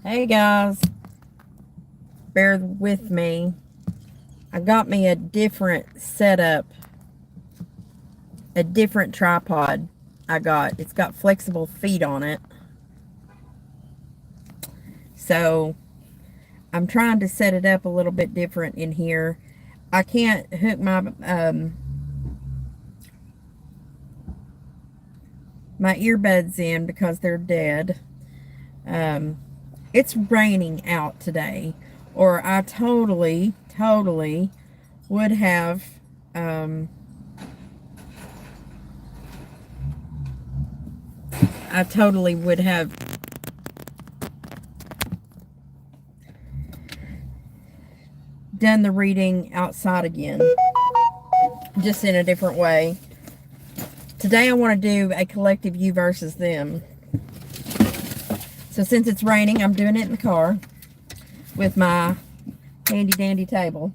Hey guys, bear with me. I got me a different setup, a different tripod It's got flexible feet on it. So I'm trying to set it up a little bit different in here. I can't hook my earbuds in because they're dead. Um, it's raining out today, or I totally would have um, I totally would have done the reading outside again, just in a different way. Today I want to do a collective you versus them. So since it's raining, I'm doing it in the car with my handy dandy table.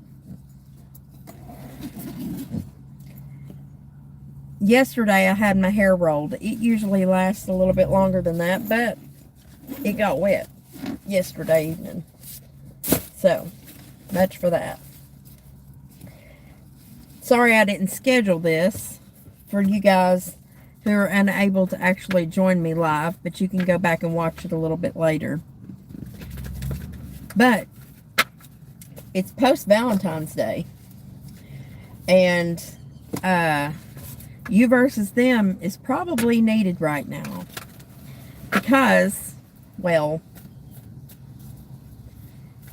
Yesterday I had my hair rolled. It usually lasts a little bit longer than that, but it got wet yesterday evening. So, much for that. Sorry I didn't schedule this for you guys who are unable to actually join me live, but you can go back and watch it a little bit later. But it's post-Valentine's Day, and you versus them is probably needed right now because, well,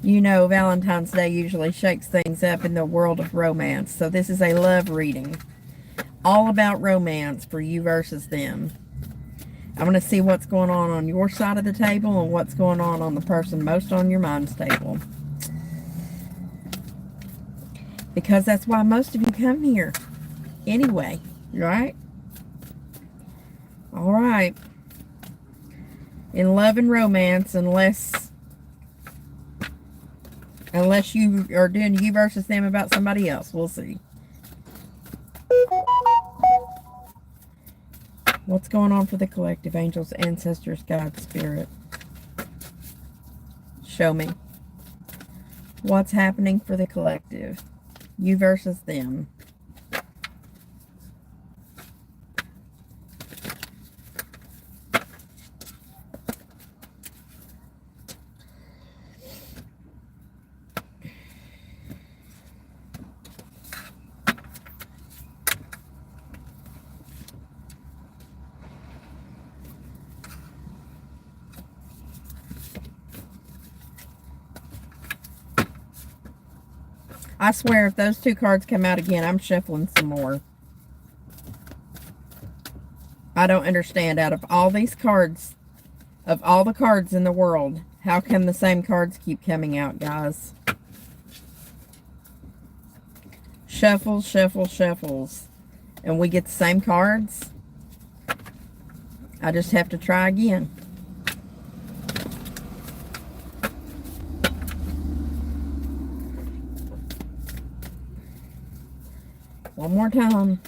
you know, Valentine's Day usually shakes things up in the world of romance. So this is a love reading. All about romance for you versus them. I'm going to see what's going on your side of the table and what's going on the person most on your mind's table. Because that's why most of you come here. Anyway, right? All right. In love and romance, unless you are doing you versus them about somebody else. We'll see. What's going on for the collective? Angels, ancestors, God, spirit. Show me. What's happening for the collective? You versus them. I swear, if those two cards come out again, I'm shuffling some more. I don't understand. Out of all these cards, of all the cards in the world, how come the same cards keep coming out, guys? Shuffles, shuffles, shuffles. And we get the same cards? I just have to try again. One more time.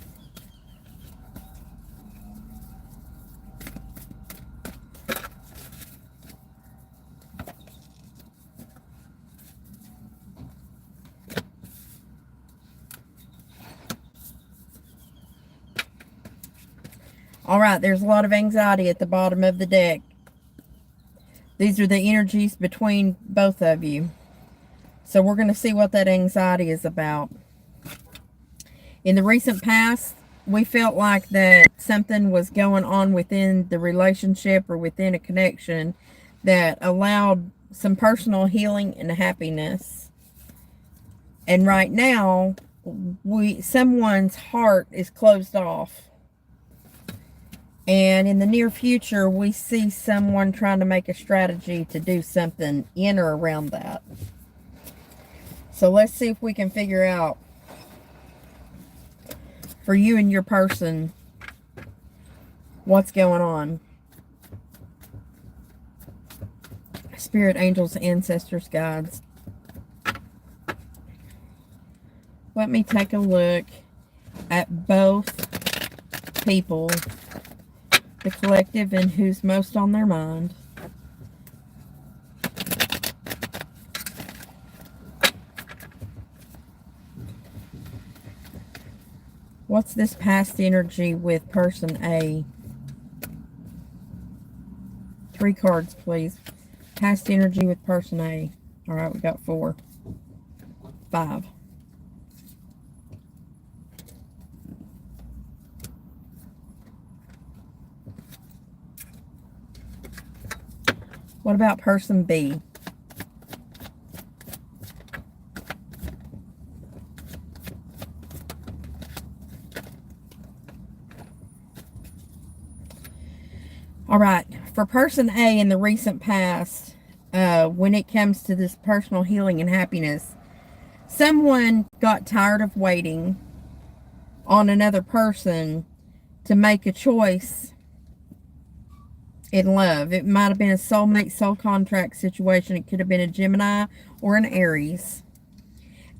All right, there's a lot of anxiety at the bottom of the deck. These are the energies between both of you. So we're going to see what that anxiety is about. In the recent past, we felt like that something was going on within the relationship or within a connection that allowed some personal healing and happiness. And right now, someone's heart is closed off. And in the near future, we see someone trying to make a strategy to do something in or around that. So let's see if we can figure out, for you and your person, what's going on. Spirit, angels, ancestors, guides. Let me take a look at both people, the collective, and who's most on their mind. What's this past energy with person A? 3 cards, please. Past energy with person A. All right, we got 4. 5. What about person B? All right, for person A in the recent past, when it comes to this personal healing and happiness, someone got tired of waiting on another person to make a choice in love. It might have been a soulmate, soul contract situation. It could have been a Gemini or an Aries.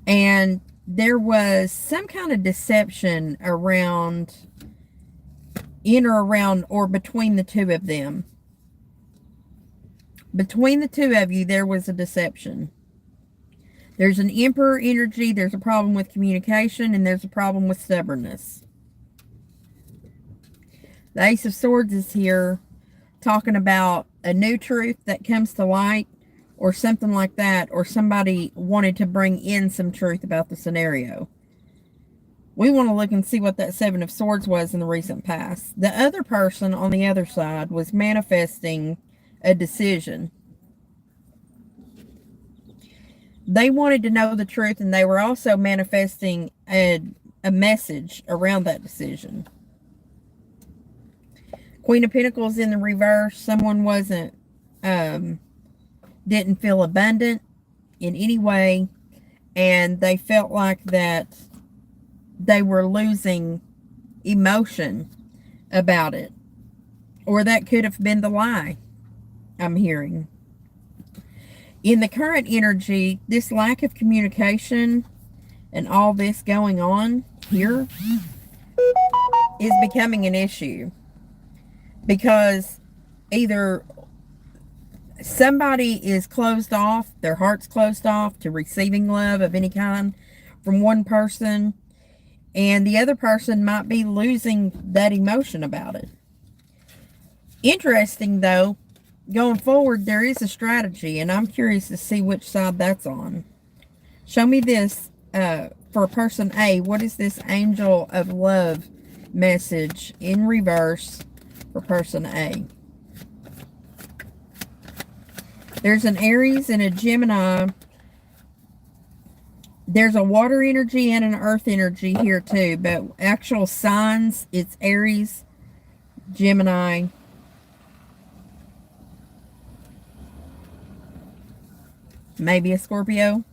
And there was some kind of deception around, in or around or between the two of them. Between the two of you, there was a deception. There's an Emperor energy, there's a problem with communication, and there's a problem with stubbornness. The Ace of Swords is here talking about a new truth that comes to light or something like that, or somebody wanted to bring in some truth about the scenario. We want to look and see what that Seven of Swords was in the recent past. The other person on the other side was manifesting a decision. They wanted to know the truth, and they were also manifesting a message around that decision. Queen of Pentacles in the reverse. Someone didn't feel abundant in any way, and they felt like that they were losing emotion about it. Or that could have been the lie I'm hearing. In the current energy, this lack of communication and all this going on here is becoming an issue. Because either somebody is closed off, their heart's closed off to receiving love of any kind from one person, and the other person might be losing that emotion about it. Interesting, though, going forward, there is a strategy, and I'm curious to see which side that's on. Show me this for person A. What is this Angel of Love message in reverse for person A? There's an Aries and a Gemini. There's a water energy and an earth energy here too, but actual signs, it's Aries, Gemini, maybe a Scorpio.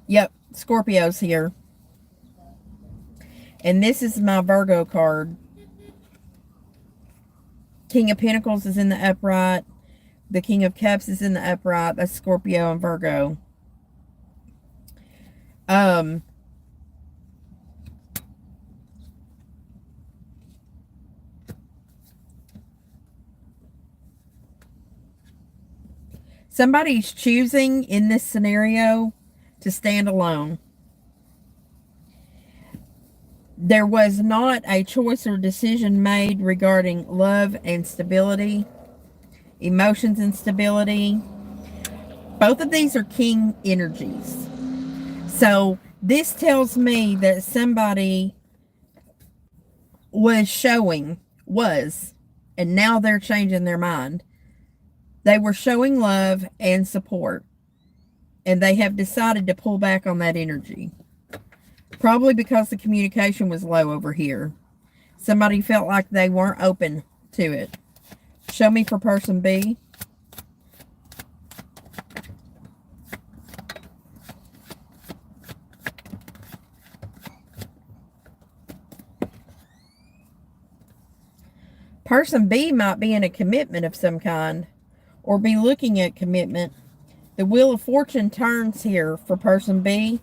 Yep, Scorpio's here. And this is my Virgo card. King of Pentacles is in the upright. The King of Cups is in the upright. That's Scorpio and Virgo. Somebody's choosing in this scenario to stand alone. There was not a choice or decision made regarding love and stability, emotions and stability. Both of these are king energies. So this tells me that somebody and now they're changing their mind. They were showing love and support, and they have decided to pull back on that energy. Probably because the communication was low over here. Somebody felt like they weren't open to it. Show me for person B. Person B might be in a commitment of some kind or be looking at commitment. The Wheel of Fortune turns here for person B,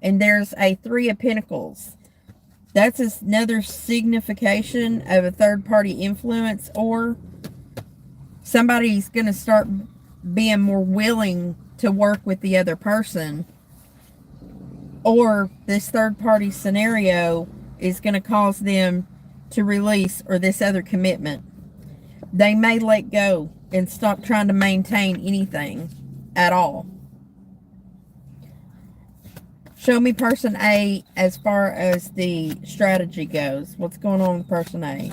and there's a Three of Pentacles. That's another signification of a third-party influence, or somebody's going to start being more willing to work with the other person or this third party scenario is going to cause them to release, or this other commitment. They may let go and stop trying to maintain anything at all. Show me person A as far as the strategy goes. What's going on with person A?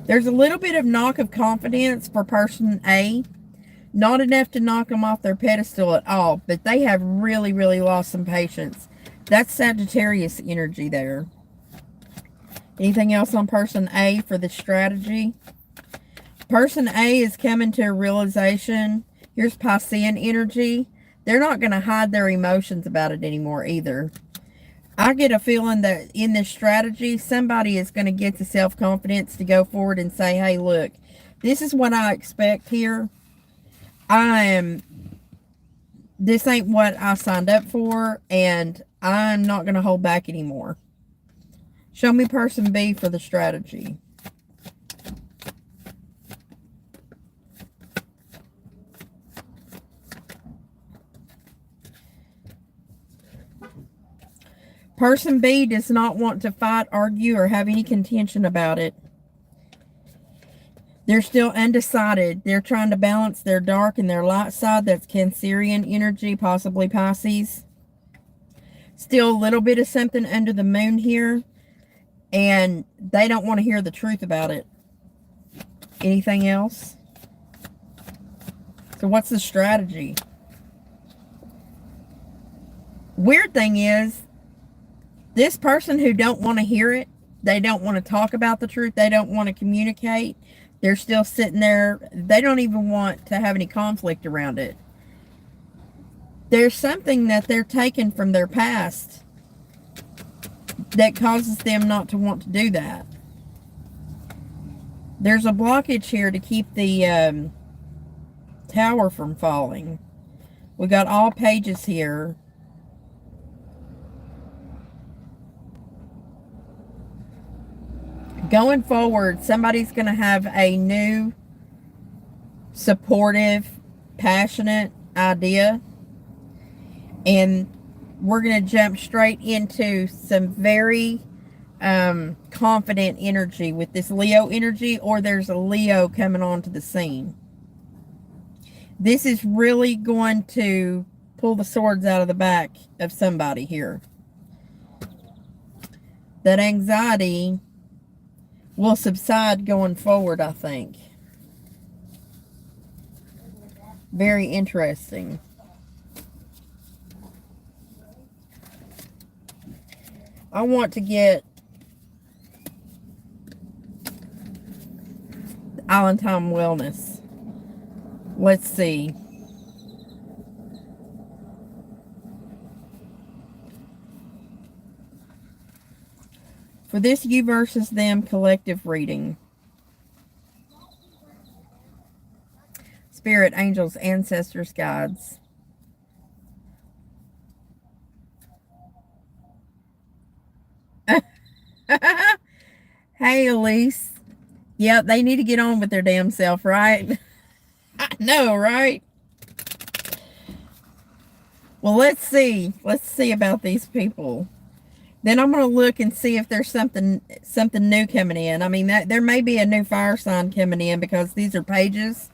There's a little bit of knock of confidence for person A. Not enough to knock them off their pedestal at all, but they have really, really lost some patience. That's Sagittarius energy there. Anything else on person A for the strategy? Person A is coming to a realization. Here's Piscean energy. They're not going to hide their emotions about it anymore either. I get a feeling that in this strategy, somebody is going to get the self-confidence to go forward and say, hey, look, this is what I expect here. This ain't what I signed up for, and I'm not going to hold back anymore. Show me person B for the strategy. Person B does not want to fight, argue, or have any contention about it. They're still undecided. They're trying to balance their dark and their light side. That's Cancerian energy, possibly Pisces. Still a little bit of something under the moon here. And they don't want to hear the truth about it. Anything else? So what's the strategy? Weird thing is, this person who don't want to hear it, they don't want to talk about the truth, they don't want to communicate, they're still sitting there, they don't even want to have any conflict around it. There's something that they're taking from their past that causes them not to want to do that. There's a blockage here to keep the tower from falling. We got all pages here. Going forward, somebody's going to have a new, supportive, passionate idea. And we're going to jump straight into some very confident energy with this Leo energy, or there's a Leo coming onto the scene. This is really going to pull the swords out of the back of somebody here. That anxiety will subside going forward, I think. Very interesting. I want to get Island Time Wellness. Let's see. For this you versus them collective reading. Spirit, angels, ancestors, guides. Hey, Elise. Yeah, they need to get on with their damn self, right? I know, right? Well, let's see. Let's see about these people. Then I'm going to look and see if there's something new coming in. I mean, there may be a new fire sign coming in because these are pages.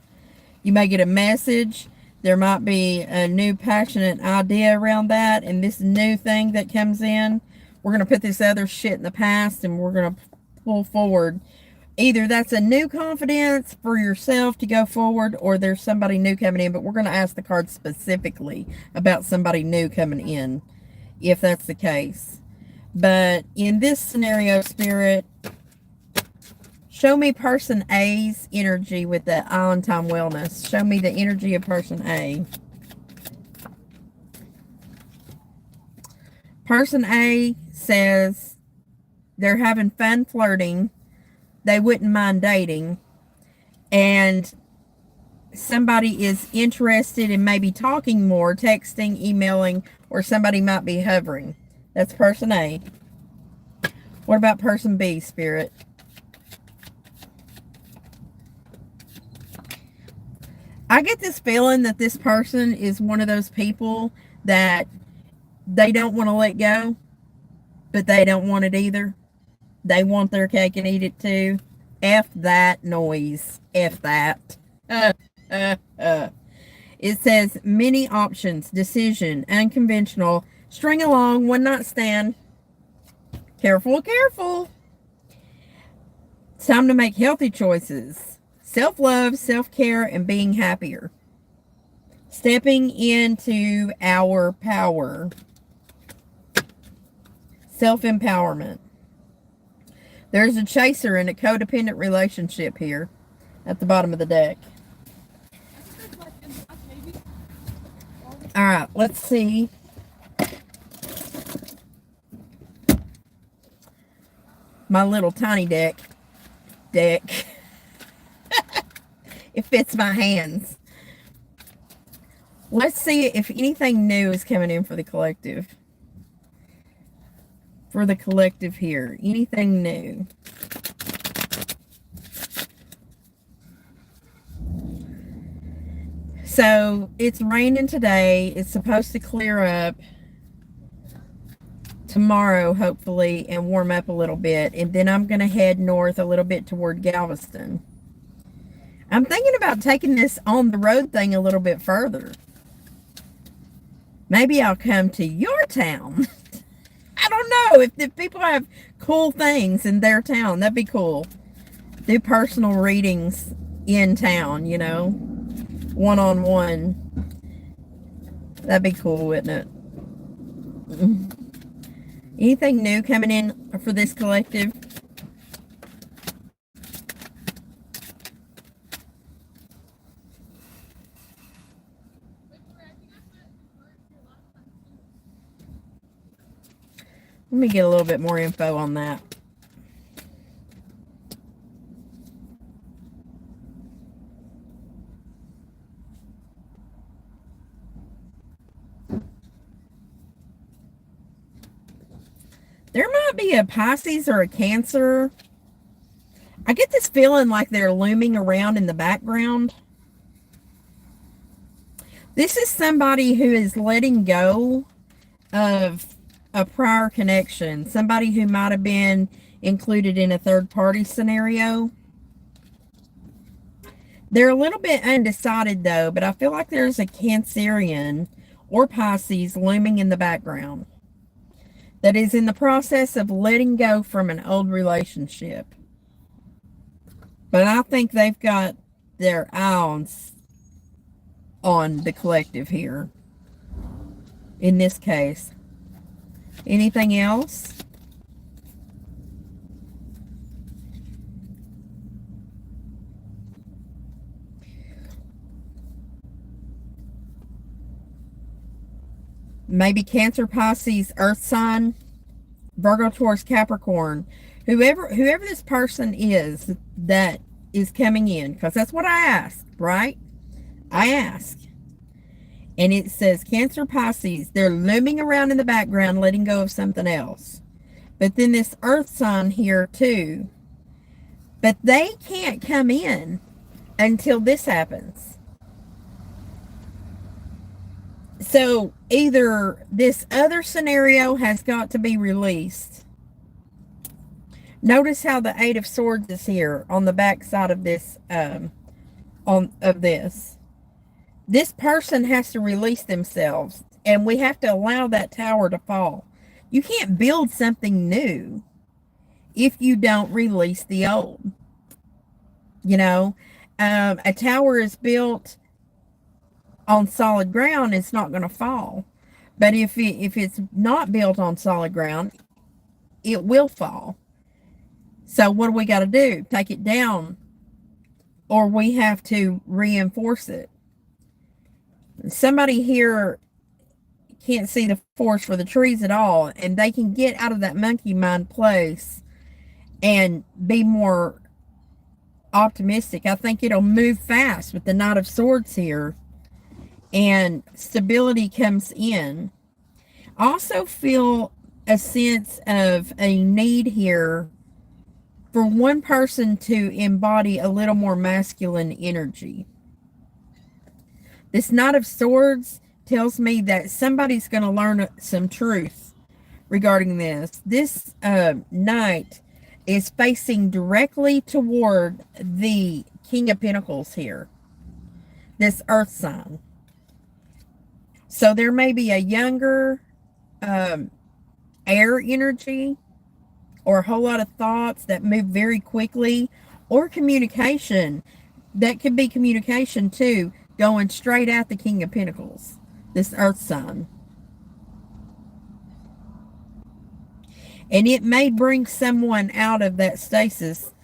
You may get a message. There might be a new passionate idea around that. And this new thing that comes in, we're going to put this other shit in the past and we're going to pull forward. Either that's a new confidence for yourself to go forward, or there's somebody new coming in. But we're going to ask the cards specifically about somebody new coming in, if that's the case. But in this scenario, Spirit, show me person A's energy with the Island Time Wellness. Show me the energy of person A. Person A says they're having fun flirting. They wouldn't mind dating. And somebody is interested in maybe talking more, texting, emailing, or somebody might be hovering. That's person A. What about person B, Spirit? I get this feeling that this person is one of those people that they don't want to let go, but they don't want it either. They want their cake and eat it too. F that noise. F that. It says many options, decision, unconventional, string along, one night stand. Careful, careful. It's time to make healthy choices. Self-love, self-care, and being happier. Stepping into our power. Self-empowerment. There's a chaser in a codependent relationship here at the bottom of the deck. All right, let's see. My little tiny deck. It fits my hands. Let's see if anything new is coming in for the collective. For the collective here. Anything new? So, it's raining today. It's supposed to clear up tomorrow, hopefully, and warm up a little bit. And then I'm going to head north a little bit toward Galveston. I'm thinking about taking this on the road thing a little bit further. Maybe I'll come to your town. I don't know. If people have cool things in their town, that'd be cool. Do personal readings in town, you know. One-on-one. That'd be cool, wouldn't it? Anything new coming in for this collective? Let me get a little bit more info on that. There might be a Pisces or a Cancer. I get this feeling like they're looming around in the background. This is somebody who is letting go of a prior connection. Somebody who might have been included in a third-party scenario. They're a little bit undecided, though, but I feel like there's a Cancerian or Pisces looming in the background that is in the process of letting go from an old relationship. But I think they've got their eyes on the collective here. In this case. Anything else? Maybe Cancer, Pisces, Earth sign, Virgo, Taurus, Capricorn. Whoever this person is that is coming in, because that's what I asked, right? I asked. And it says Cancer, Pisces, they're looming around in the background, letting go of something else. But then this Earth sign here too. But they can't come in until this happens. So either this other scenario has got to be released. Notice how the Eight of Swords is here on the back side of this, this. This person has to release themselves, and we have to allow that tower to fall. You can't build something new if you don't release the old. You know, a tower is built on solid ground, it's not going to fall. But if it's not built on solid ground, it will fall. So what do we got to do? Take it down, or we have to reinforce it. Somebody here can't see the forest for the trees at all, and they can get out of that monkey mind place and be more optimistic. I think it'll move fast with the Knight of Swords here, and stability comes in. I also feel a sense of a need here for one person to embody a little more masculine energy. This Knight of Swords tells me that somebody's going to learn some truth regarding this. This knight is facing directly toward the King of Pentacles here, this earth sign. So there may be a younger air energy, or a whole lot of thoughts that move very quickly, or communication. That could be communication too, going straight at the King of Pentacles, this earth sign. And it may bring someone out of that stasis.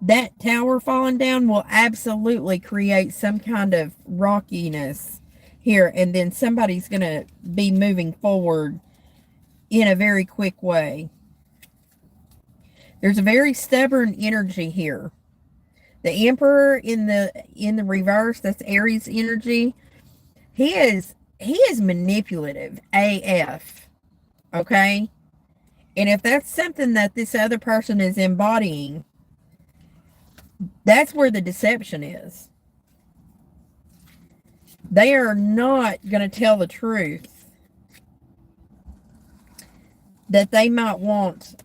That tower falling down will absolutely create some kind of rockiness here, and then somebody's going to be moving forward in a very quick way. There's a very stubborn energy here. The Emperor in the reverse, that's Aries energy. He is manipulative AF. Okay? And if that's something that this other person is embodying, that's where the deception is. They are not going to tell the truth. That they might want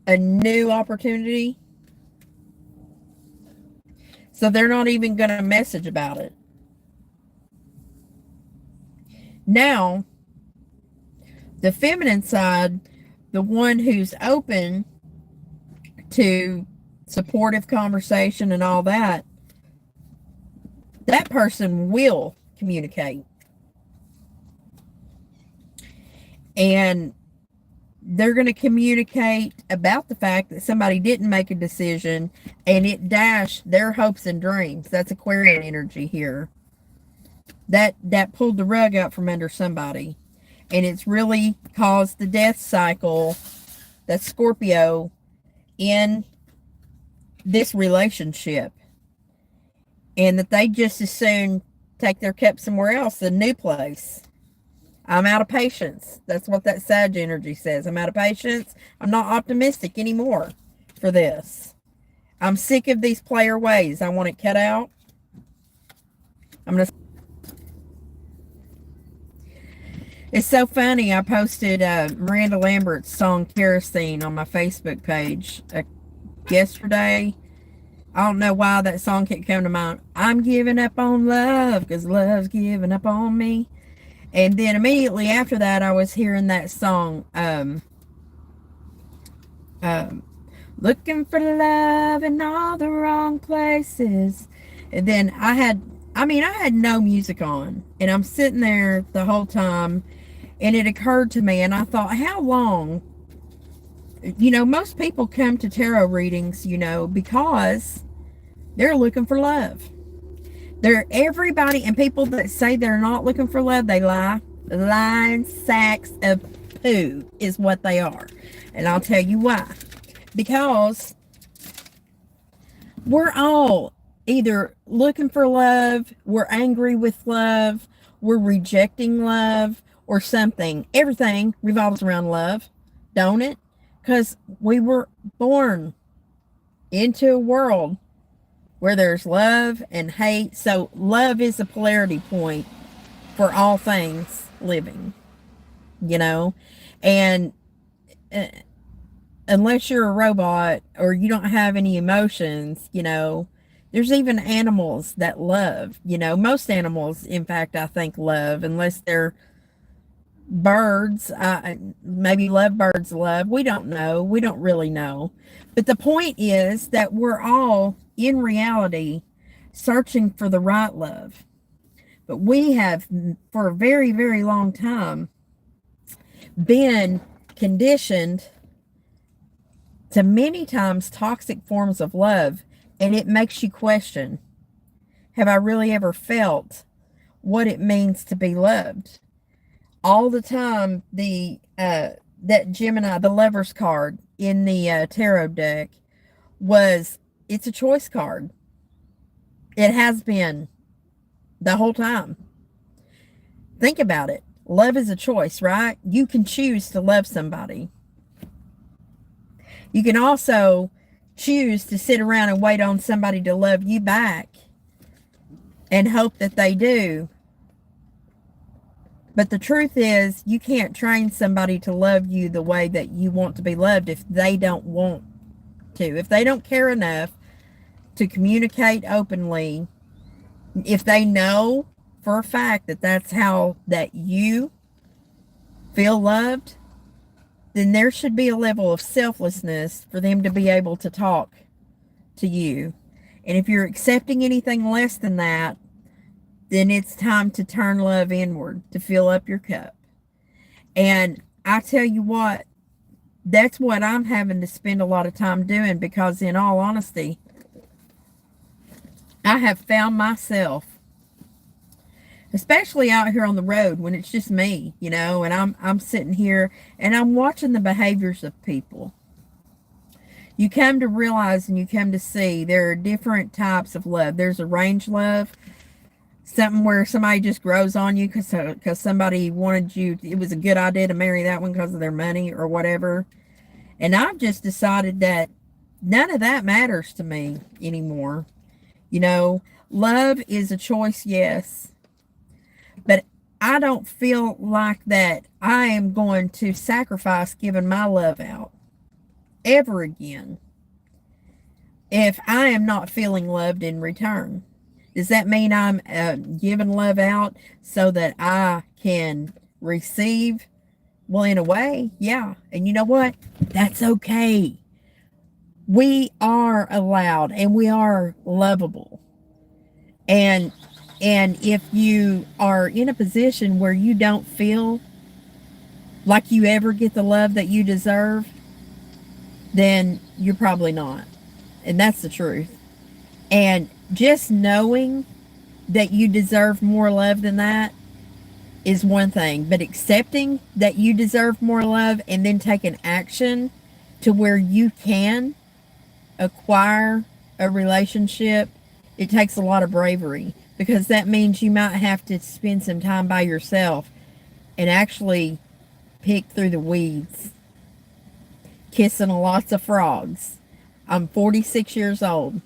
a new opportunity. So they're not even going to message about it. Now, the feminine side, the one who's open to supportive conversation and all that, that person will communicate. And they're going to communicate about the fact that somebody didn't make a decision and it dashed their hopes and dreams. That's Aquarian energy here. That pulled the rug out from under somebody. And it's really caused the death cycle, that's Scorpio, in this relationship. And that they just as soon take their cup somewhere else, a new place. I'm out of patience. That's what that Sag energy says. I'm out of patience. I'm not optimistic anymore for this. I'm sick of these player ways. I want it cut out. It's so funny. I posted Miranda Lambert's song Kerosene on my Facebook page yesterday. I don't know why that song kept coming to mind. I'm giving up on love because love's giving up on me. And then immediately after that, I was hearing that song, looking for love in all the wrong places. And then I had no music on. And I'm sitting there the whole time. And it occurred to me, and I thought, how long? You know, most people come to tarot readings, you know, because they're looking for love. Everybody, and people that say they're not looking for love, they lie. Lying sacks of poo is what they are. And I'll tell you why. Because we're all either looking for love, we're angry with love, we're rejecting love, or something. Everything revolves around love, don't it? Because we were born into a world where there's love and hate. So love is a polarity point for all things living, you know. And unless you're a robot or you don't have any emotions, you know, there's even animals that love, you know. Most animals, in fact, I think love, unless they're birds. Maybe lovebirds love. We don't know. We don't really know. But the point is that we're all, in reality, searching for the right love. But we have, for a very, very long time, been conditioned to many times toxic forms of love. And it makes you question, have I really ever felt what it means to be loved? All the time, that Gemini, the Lover's card in the tarot deck, it's a choice card. It has been the whole time. Think about it. Love is a choice, right? You can choose to love somebody. You can also choose to sit around and wait on somebody to love you back and hope that they do. But the truth is, you can't train somebody to love you the way that you want to be loved if they don't want to. If they don't care enough to communicate openly, if they know for a fact that that's how that you feel loved, then there should be a level of selflessness for them to be able to talk to you. And if you're accepting anything less than that, then it's time to turn love inward to fill up your cup. And I tell you what, that's what I'm having to spend a lot of time doing, because in all honesty, I have found myself, especially out here on the road when it's just me, you know, and I'm sitting here and I'm watching the behaviors of people. You come to realize and you come to see there are different types of love. There's arranged love, something where somebody just grows on you because somebody wanted you, it was a good idea to marry that one because of their money or whatever. And I've just decided that none of that matters to me anymore. You know, love is a choice, yes. But I don't feel like that I am going to sacrifice giving my love out ever again if I am not feeling loved in return. Does that mean I'm giving love out so that I can receive? Well, in a way, yeah. And you know what? That's okay. We are allowed and we are lovable. And if you are in a position where you don't feel like you ever get the love that you deserve, then you're probably not. And that's the truth. And just knowing that you deserve more love than that is one thing. But accepting that you deserve more love and then taking action to where you can acquire a relationship, it takes a lot of bravery, because that means you might have to spend some time by yourself and actually pick through the weeds, kissing lots of frogs. I'm 46 years old,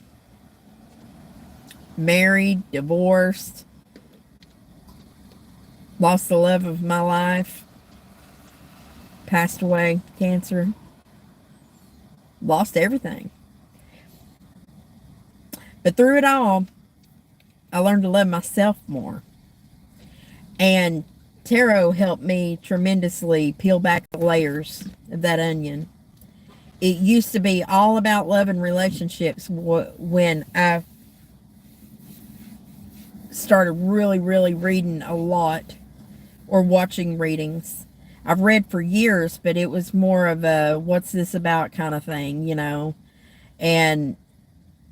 married, divorced, lost the love of my life, passed away, cancer, lost everything. But through it all, I learned to love myself more. And tarot helped me tremendously peel back the layers of that onion. It used to be all about love and relationships when I started really reading a lot or watching readings. I've read for years, but it was more of a what's this about kind of thing, you know. And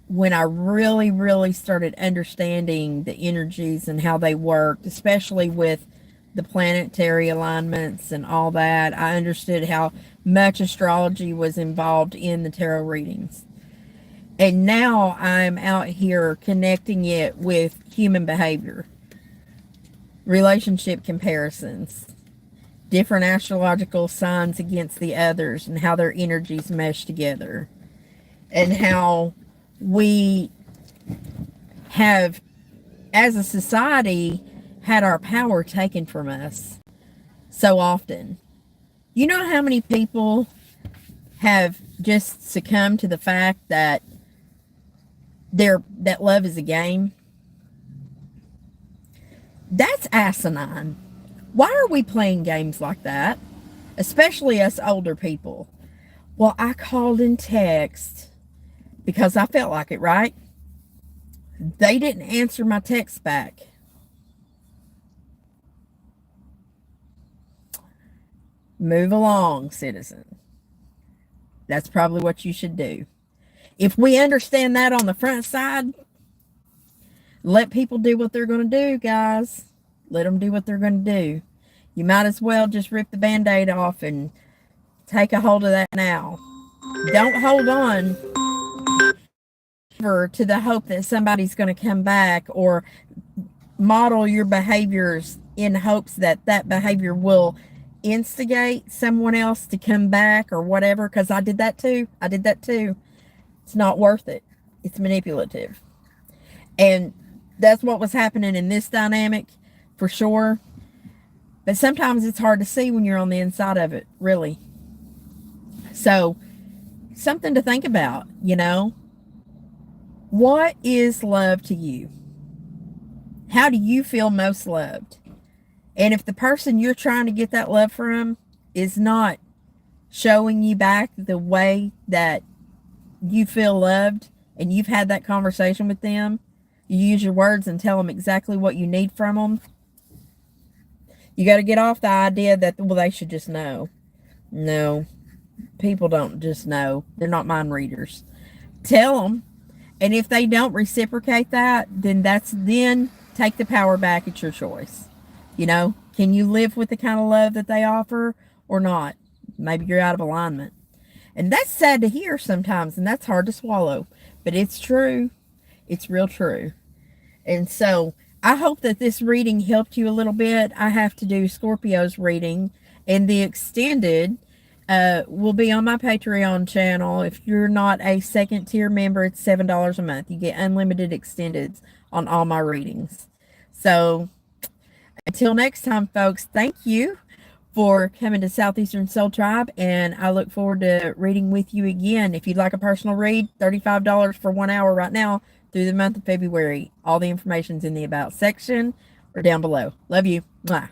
when I really started understanding the energies and how they worked, especially with the planetary alignments and all that, I understood how much astrology was involved in the tarot readings. And now I'm out here connecting it with human behavior, relationship comparisons, different astrological signs against the others, and how their energies mesh together, and how we have, as a society, had our power taken from us so often. You know how many people have just succumbed to the fact that that love is a game? That's asinine. Why are we playing games like that? Especially us older people. Well, I called and texted because I felt like it, right? They didn't answer my text back. Move along, citizen. That's probably what you should do. If we understand that on the front side, let people do what they're going to do, guys. Let them do what they're going to do. You might as well just rip the Band-Aid off and take a hold of that now. Don't hold on to the hope that somebody's going to come back, or model your behaviors in hopes that that behavior will instigate someone else to come back or whatever, because I did that too. It's not worth it. It's manipulative. And that's what was happening in this dynamic for sure. But sometimes it's hard to see when you're on the inside of it, really. So, something to think about, you know. What is love to you? How do you feel most loved? And if the person you're trying to get that love from is not showing you back the way that you feel loved, and you've had that conversation with them, you use your words and tell them exactly what you need from them, you got to get off the idea that, well, they should just know. No, people don't just know. They're not mind readers. Tell them. And if they don't reciprocate that, then take the power back. It's your choice. You know, can you live with the kind of love that they offer or not? Maybe you're out of alignment. And that's sad to hear sometimes, and that's hard to swallow. But it's true. It's real true. And so I hope that this reading helped you a little bit. I have to do Scorpio's reading, and the extended will be on my Patreon channel. If you're not a second tier member, it's $7 a month. You get unlimited extendeds on all my readings. So until next time, folks, thank you for coming to Southeastern Soul Tribe, and I look forward to reading with you again. If you'd like a personal read, $35 for 1 hour right now through the month of February. All the information's in the About section or down below. Love you. Mwah.